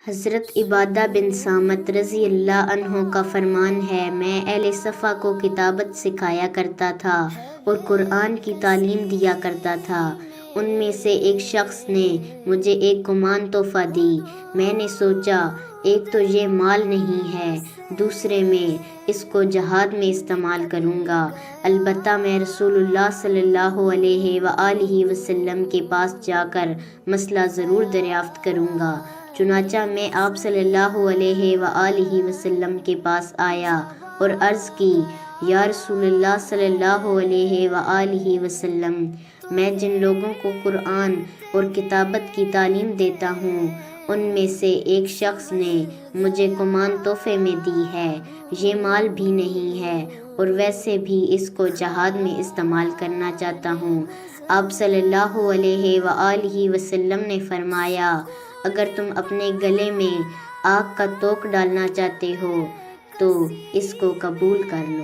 حضرت عبادہ بن صامت رضی اللہ عنہ کا فرمان ہے، میں اہل صفا کو کتابت سکھایا کرتا تھا اور قرآن کی تعلیم دیا کرتا تھا۔ ان میں سے ایک شخص نے مجھے ایک کمان تحفہ دی۔ میں نے سوچا، ایک تو یہ مال نہیں ہے، دوسرے میں اس کو جہاد میں استعمال کروں گا، البتہ میں رسول اللہ صلی اللہ علیہ وآلہ وسلم کے پاس جا کر مسئلہ ضرور دریافت کروں گا۔ چنانچہ میں آپ صلی اللہ علیہ وآلہ وسلم کے پاس آیا اور عرض کی، یا رسول اللہ صلی اللہ علیہ وآلہ وسلم، میں جن لوگوں کو قرآن اور کتابت کی تعلیم دیتا ہوں، ان میں سے ایک شخص نے مجھے کمان تحفے میں دی ہے۔ یہ مال بھی نہیں ہے اور ویسے بھی اس کو جہاد میں استعمال کرنا چاہتا ہوں۔ آپ صلی اللہ علیہ وآلہ وسلم نے فرمایا، اگر تم اپنے گلے میں آگ کا توق ڈالنا چاہتے ہو تو اس کو قبول کر لو۔